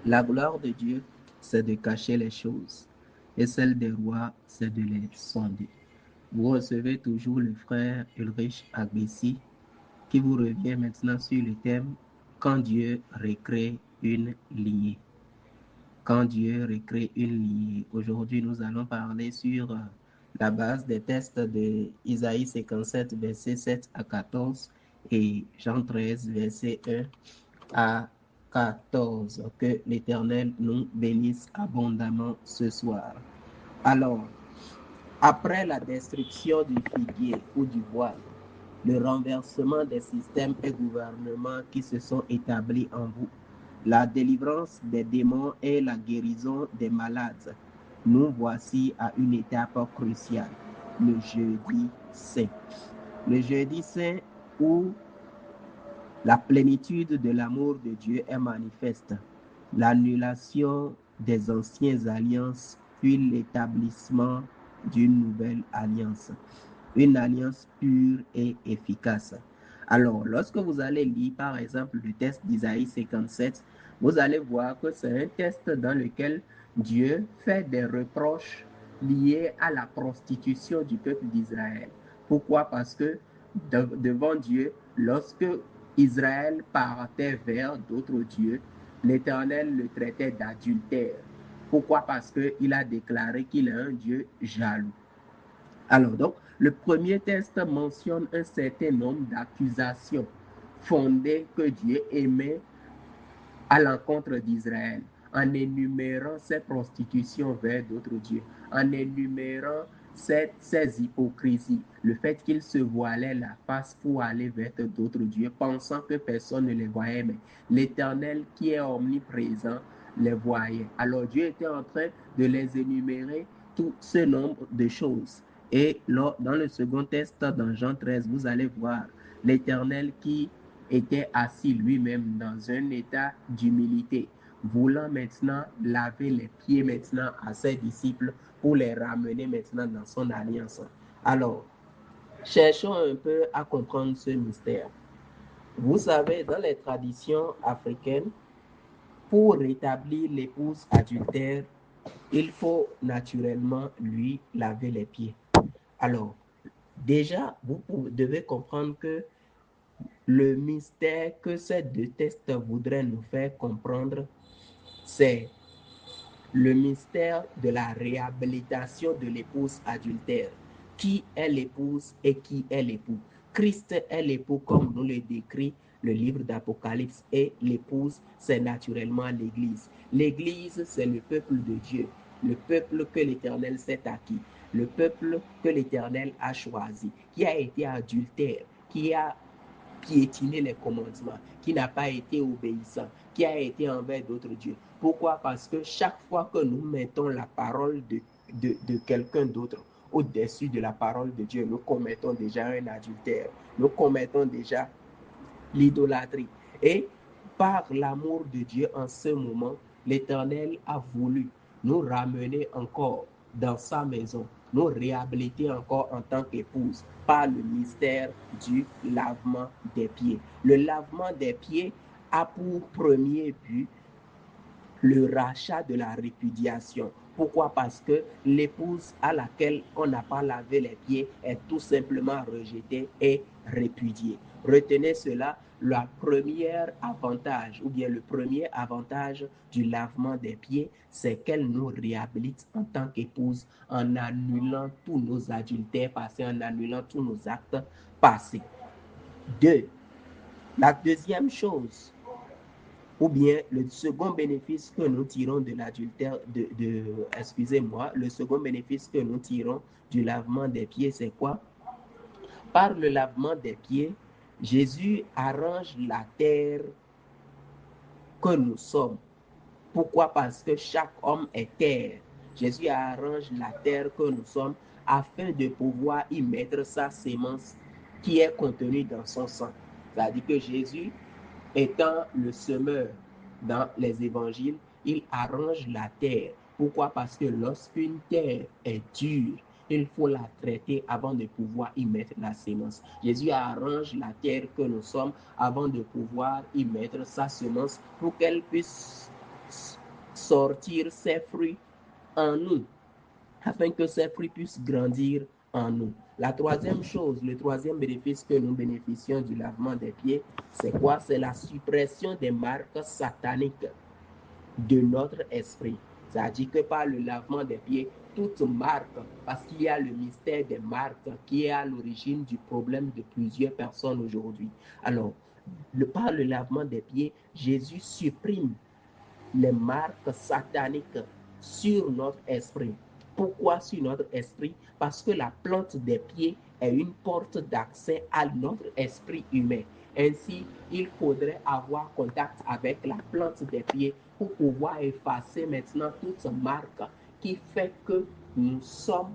La gloire de Dieu, c'est de cacher les choses, et celle des rois, c'est de les sonder. Vous recevez toujours le frère Ulrich Agbessi qui vous revient maintenant sur le thème quand Dieu recrée une lignée. Quand Dieu recrée une lignée. Aujourd'hui, nous allons parler sur la base des textes de Isaïe 57, versets 7 à 14 et Jean 13, verset 1 à 14. Que l'Éternel nous bénisse abondamment ce soir. Alors, après la destruction du figuier ou du voile, le renversement des systèmes et gouvernements qui se sont établis en vous, la délivrance des démons et la guérison des malades, nous voici à une étape cruciale, le jeudi saint. Le jeudi saint où la plénitude de l'amour de Dieu est manifeste, l'annulation des anciennes alliances puis l'établissement d'une nouvelle alliance, une alliance pure et efficace. Alors, lorsque vous allez lire par exemple le texte d'Isaïe 57, vous allez voir que c'est un texte dans lequel Dieu fait des reproches liés à la prostitution du peuple d'Israël. Pourquoi? Parce que devant Dieu, lorsque Israël partait vers d'autres dieux, l'Éternel le traitait d'adultère. Pourquoi? Parce qu'il a déclaré qu'il est un Dieu jaloux. Alors donc, le premier texte mentionne un certain nombre d'accusations fondées que Dieu émet à l'encontre d'Israël, en énumérant ses prostitutions vers d'autres dieux, en énumérant ses hypocrisies, le fait qu'il se voilait la face pour aller vers d'autres dieux, pensant que personne ne les voyait, mais l'Éternel qui est omniprésent les voyait. Alors Dieu était en train de les énumérer tout ce nombre de choses. Et là, dans le second texte, dans Jean 13, vous allez voir l'Éternel qui était assis lui-même dans un état d'humilité, voulant maintenant laver les pieds maintenant à ses disciples pour les ramener maintenant dans son alliance. Alors, cherchons un peu à comprendre ce mystère. Vous savez, dans les traditions africaines, pour rétablir l'épouse adultère, il faut naturellement lui laver les pieds. Alors, déjà, vous devez comprendre que le mystère que ces deux textes voudraient nous faire comprendre, c'est le mystère de la réhabilitation de l'épouse adultère. Qui est l'épouse et qui est l'époux? Christ est l'époux comme nous le décrit le livre d'Apocalypse et l'épouse, c'est naturellement l'Église. L'Église, c'est le peuple de Dieu, le peuple que l'Éternel s'est acquis, le peuple que l'Éternel a choisi, qui a été adultère, qui a piétiner les commandements, qui n'a pas été obéissant, qui a été envers d'autres dieux. Pourquoi? Parce que chaque fois que nous mettons la parole de quelqu'un d'autre au-dessus de la parole de Dieu, nous commettons déjà un adultère, nous commettons déjà l'idolâtrie. Et par l'amour de Dieu en ce moment, l'Éternel a voulu nous ramener encore dans sa maison, nous réhabiliter encore en tant qu'épouse par le mystère du lavement des pieds. Le lavement des pieds a pour premier but le rachat de la répudiation. Pourquoi? Parce que l'épouse à laquelle on n'a pas lavé les pieds est tout simplement rejetée et répudiée. Retenez cela, le premier avantage ou bien le premier avantage du lavement des pieds, c'est qu'elle nous réhabilite en tant qu'épouse en annulant tous nos adultères passés, en annulant tous nos actes passés. Deux, la deuxième chose, ou bien le second bénéfice que nous tirons de l'adultère, excusez-moi, le second bénéfice que nous tirons du lavement des pieds, c'est quoi? Par le lavement des pieds, Jésus arrange la terre que nous sommes. Pourquoi? Parce que chaque homme est terre. Jésus arrange la terre que nous sommes afin de pouvoir y mettre sa sémence qui est contenue dans son sang. C'est-à-dire que Jésus, étant le semeur dans les évangiles, il arrange la terre. Pourquoi? Parce que lorsqu'une terre est dure, il faut la traiter avant de pouvoir y mettre la semence. Jésus arrange la terre que nous sommes avant de pouvoir y mettre sa semence pour qu'elle puisse sortir ses fruits en nous, afin que ces fruits puissent grandir en nous. La troisième chose, le troisième bénéfice que nous bénéficions du lavement des pieds, c'est quoi? C'est la suppression des marques sataniques de notre esprit. C'est-à-dire que par le lavement des pieds, toute marque, parce qu'il y a le mystère des marques qui est à l'origine du problème de plusieurs personnes aujourd'hui. Alors, par le lavement des pieds, Jésus supprime les marques sataniques sur notre esprit. Pourquoi sur notre esprit? Parce que la plante des pieds est une porte d'accès à notre esprit humain. Ainsi, il faudrait avoir contact avec la plante des pieds pour pouvoir effacer maintenant toute marque qui fait que nous sommes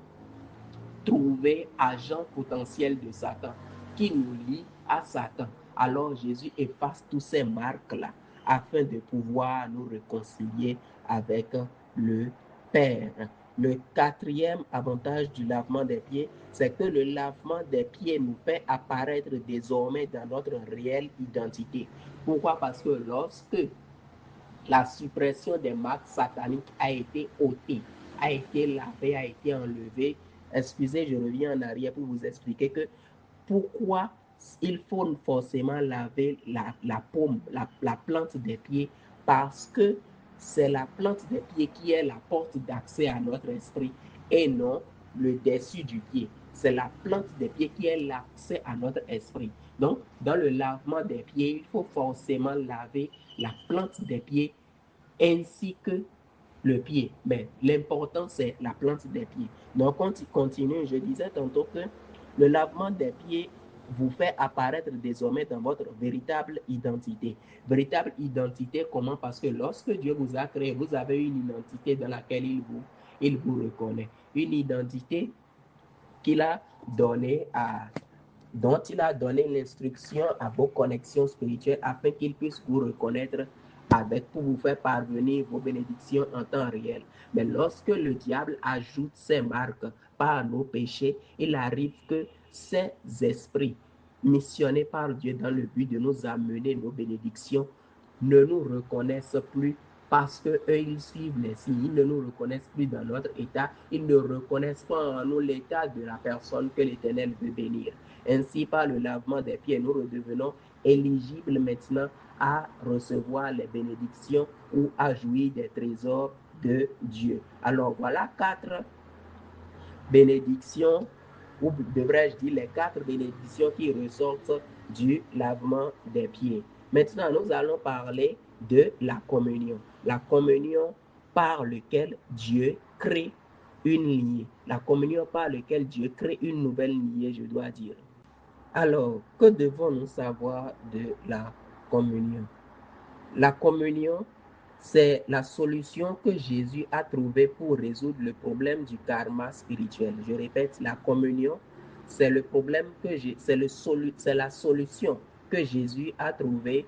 trouvés agents potentiels de Satan, qui nous lie à Satan. Alors Jésus efface toutes ces marques-là afin de pouvoir nous réconcilier avec le Père. Le quatrième avantage du lavement des pieds, c'est que le lavement des pieds nous fait apparaître désormais dans notre réelle identité. Pourquoi? Parce que lorsque la suppression des marques sataniques a été ôtée, a été lavée, a été enlevée. Excusez, je reviens en arrière pour vous expliquer que pourquoi il faut forcément laver la paume, la plante des pieds, parce que c'est la plante des pieds qui est la porte d'accès à notre esprit et non le dessus du pied. C'est la plante des pieds qui est l'accès à notre esprit. Donc, dans le lavement des pieds, il faut forcément laver la plante des pieds ainsi que le pied. Mais l'important, c'est la plante des pieds. Donc, quand il continue, je disais tantôt que le lavement des pieds vous fait apparaître désormais dans votre véritable identité. Véritable identité, comment? Parce que lorsque Dieu vous a créé, vous avez une identité dans laquelle il vous reconnaît. Une identité qu'il a donnée dont il a donné l'instruction à vos connexions spirituelles afin qu'il puisse vous reconnaître pour vous faire parvenir vos bénédictions en temps réel. Mais lorsque le diable ajoute ses marques par nos péchés, il arrive que ces esprits missionnés par Dieu dans le but de nous amener nos bénédictions ne nous reconnaissent plus parce qu'eux, ils suivent les signes. Ils ne nous reconnaissent plus dans notre état. Ils ne reconnaissent pas en nous l'état de la personne que l'Éternel veut bénir. Ainsi, par le lavement des pieds, nous redevenons éligibles maintenant à recevoir les bénédictions ou à jouir des trésors de Dieu. Alors, voilà 4 bénédictions, ou devrais-je dire les 4 bénédictions qui ressortent du lavement des pieds. Maintenant, nous allons parler de la communion. La communion par laquelle Dieu crée une lignée. La communion par laquelle Dieu crée une nouvelle lignée, je dois dire. Alors, que devons-nous savoir de la communion? La communion, c'est la solution que Jésus a trouvée pour résoudre le problème du karma spirituel. Je répète, la communion, c'est le problème c'est la solution que Jésus a trouvée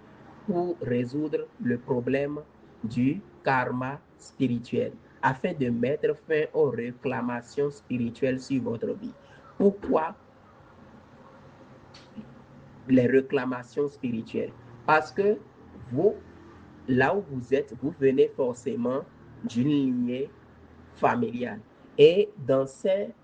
pour résoudre le problème du karma spirituel, afin de mettre fin aux réclamations spirituelles sur votre vie. Pourquoi les réclamations spirituelles? Parce que vous, là où vous êtes, vous venez forcément d'une lignée familiale. Et dans cette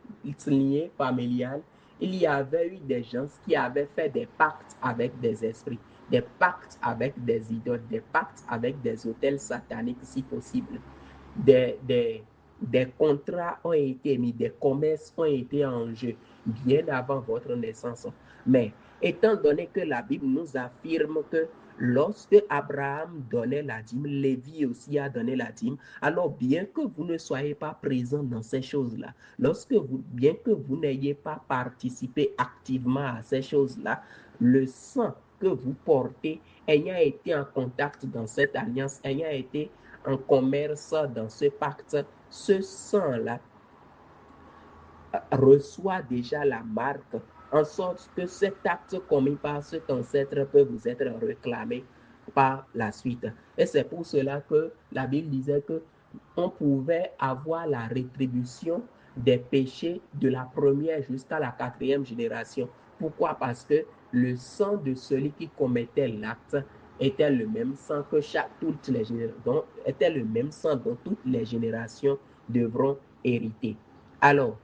lignée familiale, il y avait eu des gens qui avaient fait des pactes avec des esprits, des pactes avec des idoles, des pactes avec des autels sataniques si possible. Des, des, des contrats ont été mis, des commerces ont été en jeu bien avant votre naissance. Mais étant donné que la Bible nous affirme que lorsque Abraham donnait la dîme, Lévi aussi a donné la dîme, alors bien que vous ne soyez pas présent dans ces choses-là, bien que vous n'ayez pas participé activement à ces choses-là, le sang que vous portez, ayant été en contact dans cette alliance, ayant été en commerce dans ce pacte, ce sang-là reçoit déjà la marque, en sorte que cet acte commis par cet ancêtre peut vous être réclamé par la suite. Et c'est pour cela que la Bible disait que on pouvait avoir la rétribution des péchés de la première jusqu'à la quatrième génération. Pourquoi? Parce que le sang de celui qui commettait l'acte était le même sang que toutes les générations, était le même sang dont toutes les générations devront hériter. Alors,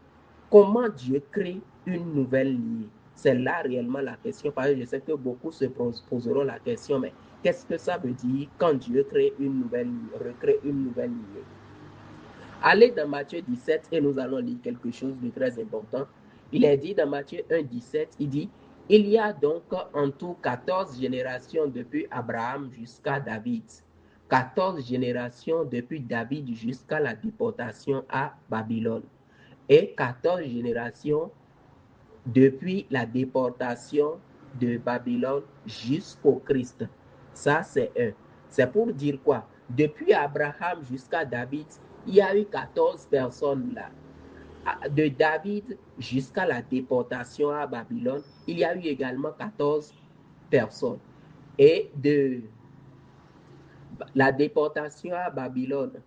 comment Dieu crée une nouvelle lignée? C'est là réellement la question, parce que je sais que beaucoup se poseront la question, mais qu'est-ce que ça veut dire quand Dieu crée une nouvelle lignée, recrée une nouvelle lignée? Allez dans Matthieu 17 et nous allons lire quelque chose de très important. Il est dit dans Matthieu 1, 17, il dit, il y a donc en tout 14 générations depuis Abraham jusqu'à David. 14 générations depuis David jusqu'à la déportation à Babylone. Et 14 générations depuis la déportation de Babylone jusqu'au Christ. Ça, c'est un. C'est pour dire quoi? Depuis Abraham jusqu'à David, il y a eu 14 personnes là. De David jusqu'à la déportation à Babylone, il y a eu également 14 personnes. Et de la déportation à Babylone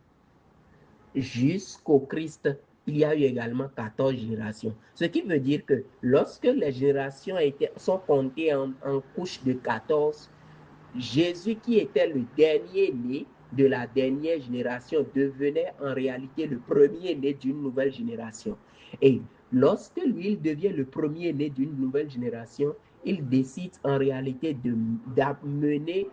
jusqu'au Christ, il y a eu également 14 générations. Ce qui veut dire que lorsque les générations sont comptées en couches de 14, Jésus, qui était le dernier né de la dernière génération, devenait en réalité le premier né d'une nouvelle génération. Et lorsque lui, il devient le premier né d'une nouvelle génération, il décide en réalité d'amener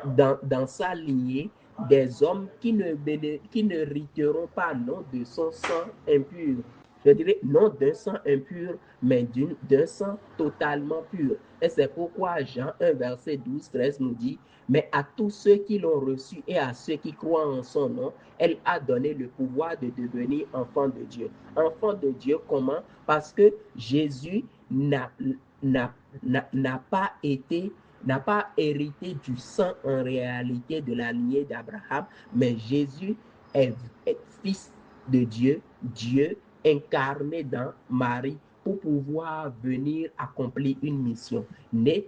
dans sa lignée des hommes qui n'hériteront pas non de son sang impur. Je dirais non d'un sang impur, mais d'un sang totalement pur. Et c'est pourquoi Jean 1, verset 12-13 nous dit, mais à tous ceux qui l'ont reçu et à ceux qui croient en son nom, elle a donné le pouvoir de devenir enfant de Dieu. Enfant de Dieu, comment? Parce que Jésus n'a pas hérité du sang en réalité de la lignée d'Abraham, mais Jésus est fils de Dieu, Dieu incarné dans Marie pour pouvoir venir accomplir une mission, né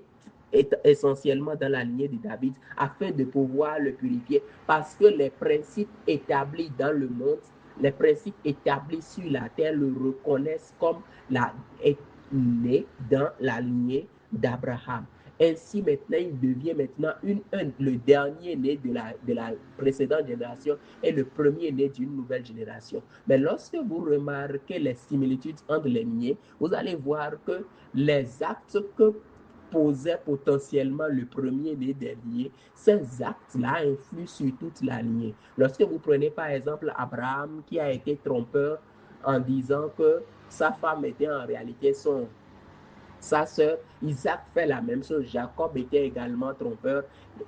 essentiellement dans la lignée de David, afin de pouvoir le purifier, parce que les principes établis dans le monde, les principes établis sur la terre le reconnaissent comme né dans la lignée d'Abraham. Ainsi, maintenant, il devient maintenant le dernier né de la précédente génération et le premier né d'une nouvelle génération. Mais lorsque vous remarquez les similitudes entre les lignées, vous allez voir que les actes que posait potentiellement le premier né des lignées, ces actes-là influent sur toute la lignée. Lorsque vous prenez par exemple Abraham qui a été trompeur en disant que sa femme était en réalité sa sœur, Isaac fait la même chose. Jacob était également trompeur.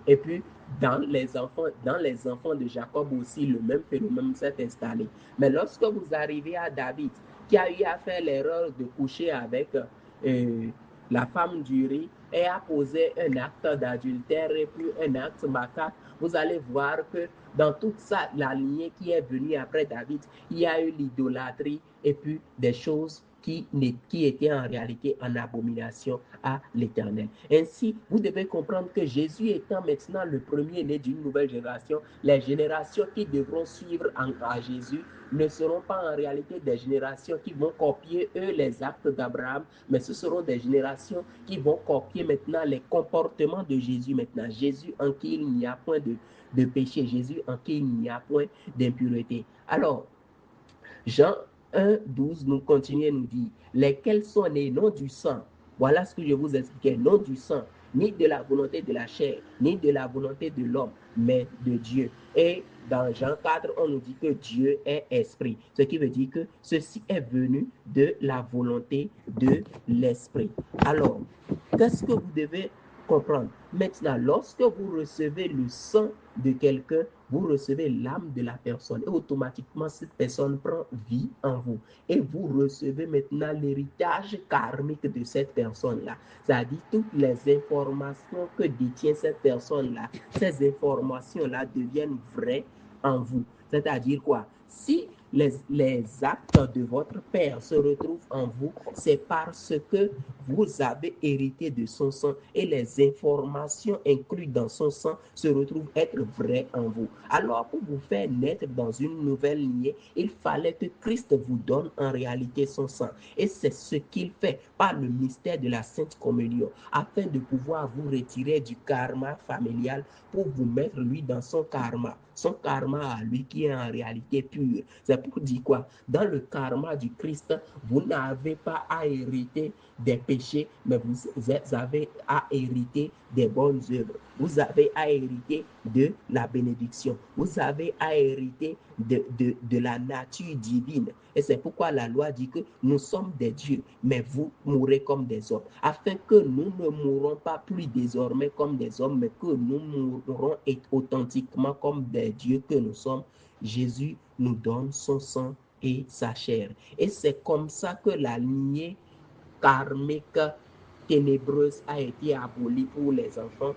Et puis, dans les enfants de Jacob aussi, le même phénomène s'est installé. Mais lorsque vous arrivez à David, qui a eu à faire l'erreur de coucher avec la femme d'Uri et a posé un acte d'adultère et puis un acte macabre, vous allez voir que dans toute ça, la lignée qui est venue après David, il y a eu l'idolâtrie et puis des choses qui étaient en réalité en abomination à l'Éternel. Ainsi, vous devez comprendre que Jésus étant maintenant le premier-né d'une nouvelle génération, les générations qui devront suivre à Jésus ne seront pas en réalité des générations qui vont copier, eux, les actes d'Abraham, mais ce seront des générations qui vont copier maintenant les comportements de Jésus maintenant. Jésus en qui il n'y a point de péché, Jésus en qui il n'y a point d'impureté. Alors, Jean 1, 12 nous continue à nous dire, lesquels sont nés non du sang. Voilà ce que je vous expliquais, non du sang, ni de la volonté de la chair, ni de la volonté de l'homme, mais de Dieu. Et dans Jean 4, on nous dit que Dieu est esprit, ce qui veut dire que ceci est venu de la volonté de l'esprit. Alors, qu'est-ce que vous devez comprendre? Maintenant, lorsque vous recevez le sang de quelqu'un, vous recevez l'âme de la personne et automatiquement cette personne prend vie en vous. Et vous recevez maintenant l'héritage karmique de cette personne-là. C'est-à-dire toutes les informations que détient cette personne-là, ces informations-là deviennent vraies en vous. C'est-à-dire quoi? Si les actes de votre Père se retrouvent en vous, c'est parce que vous avez hérité de son sang et les informations incluses dans son sang se retrouvent être vraies en vous. Alors, pour vous faire naître dans une nouvelle lignée, il fallait que Christ vous donne en réalité son sang. Et c'est ce qu'il fait par le mystère de la Sainte Communion, afin de pouvoir vous retirer du karma familial pour vous mettre lui dans son karma à lui qui est en réalité pur. C'est pour dire quoi? Dans le karma du Christ, vous n'avez pas à hériter des péchés, mais vous avez à hériter des bonnes œuvres. Vous avez à hériter de la bénédiction. Vous avez à hériter de la nature divine. Et c'est pourquoi la loi dit que nous sommes des dieux, mais vous mourrez comme des hommes, afin que nous ne mourrons pas plus désormais comme des hommes, mais que nous mourrons authentiquement comme des dieux que nous sommes. Jésus nous donne son sang et sa chair. Et c'est comme ça que la lignée karmique ténébreuse a été abolie pour les enfants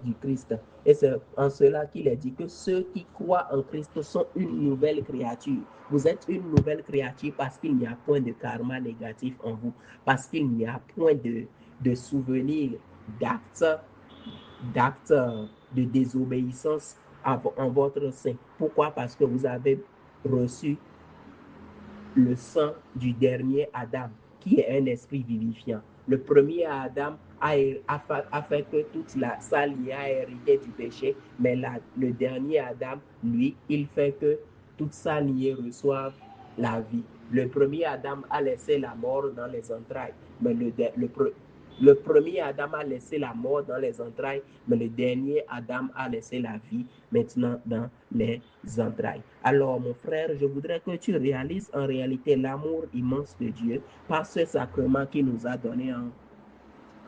du Christ. Et c'est en cela qu'il est dit que ceux qui croient en Christ sont une nouvelle créature. Vous êtes une nouvelle créature parce qu'il n'y a point de karma négatif en vous, parce qu'il n'y a point de souvenirs d'actes de désobéissance en votre sein. Pourquoi? Parce que vous avez reçu le sang du dernier Adam, qui est un esprit vivifiant. Le premier Adam a fait que toute sa lignée a hérité du péché, mais le dernier Adam, lui, il fait que toute sa lignée reçoive la vie. Le premier Adam a laissé la mort dans les entrailles, mais le premier Adam a laissé la mort dans les entrailles, mais le dernier Adam a laissé la vie maintenant dans les entrailles. Alors, mon frère, je voudrais que tu réalises en réalité l'amour immense de Dieu par ce sacrement qu'il nous a donné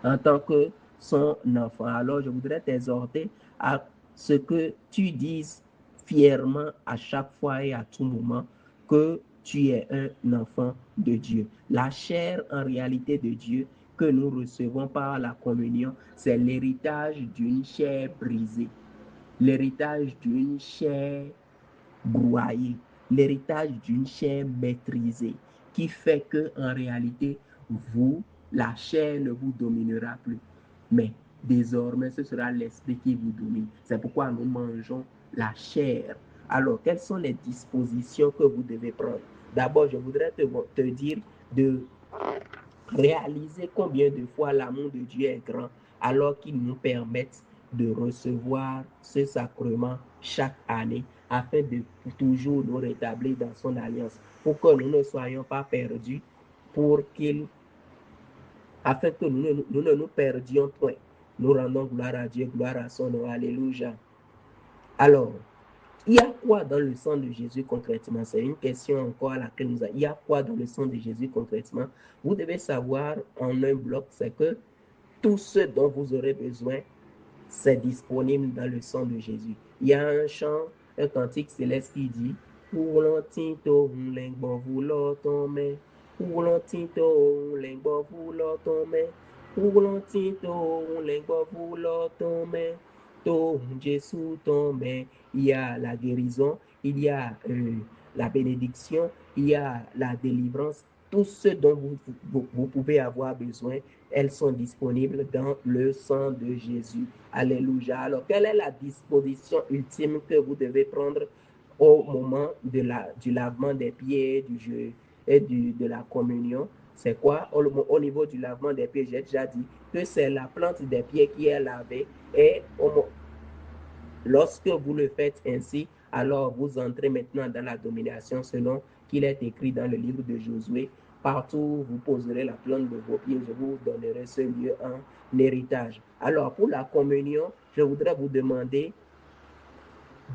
en tant que son enfant. Alors, je voudrais t'exhorter à ce que tu dises fièrement à chaque fois et à tout moment que tu es un enfant de Dieu. La chair en réalité de Dieu que nous recevons par la communion, c'est l'héritage d'une chair brisée, l'héritage d'une chair broyée, l'héritage d'une chair maîtrisée, qui fait que en réalité, vous, la chair ne vous dominera plus. Mais désormais, ce sera l'esprit qui vous domine. C'est pourquoi nous mangeons la chair. Alors, quelles sont les dispositions que vous devez prendre? D'abord, je voudrais te dire de réaliser combien de fois l'amour de Dieu est grand, alors qu'il nous permet de recevoir ce sacrement chaque année afin de toujours nous rétablir dans son alliance, pour que nous ne soyons pas perdus, afin que nous ne nous perdions point. Nous rendons gloire à Dieu, gloire à son nom, alléluia. Alors, il y a quoi dans le sang de Jésus concrètement? C'est une question encore à laquelle nous avons. Il y a quoi dans le sang de Jésus concrètement? Vous devez savoir en un bloc, c'est que tout ce dont vous aurez besoin, c'est disponible dans le sang de Jésus. Il y a un chant, un cantique céleste qui dit pour l'antito, l'engbo voulo tombe. Pour l'antito, l'engbo voulo tombe. Pour l'antito, l'engbo voulo tombe. Ton Jésus tombe. Il y a la guérison, il y a la bénédiction, il y a la délivrance. Tout ce dont vous pouvez avoir besoin, elles sont disponibles dans le sang de Jésus. Alléluia. Alors, quelle est la disposition ultime que vous devez prendre au moment du lavement des pieds et de la communion? C'est quoi? Au niveau du lavement des pieds, j'ai déjà dit que c'est la plante des pieds qui est lavée. Et lorsque vous le faites ainsi, alors vous entrez maintenant dans la domination selon qu'il est écrit dans le livre de Josué. Partout où vous poserez la plante de vos pieds, je vous donnerai ce lieu en héritage. Alors, pour la communion, je voudrais vous demander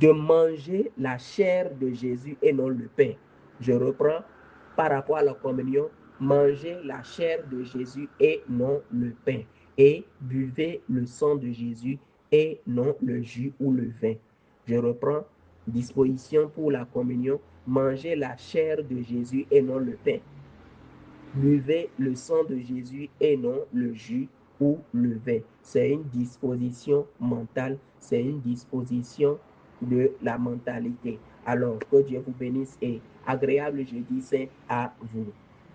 de manger la chair de Jésus et non le pain. Je reprends par rapport à la communion, mangez la chair de Jésus et non le pain. Et buvez le sang de Jésus et non le jus ou le vin. Je reprends, disposition pour la communion, mangez la chair de Jésus et non le pain. Buvez le sang de Jésus et non le jus ou le vin. C'est une disposition mentale, c'est une disposition de la mentalité. Alors, que Dieu vous bénisse et agréable jeudi saint à vous.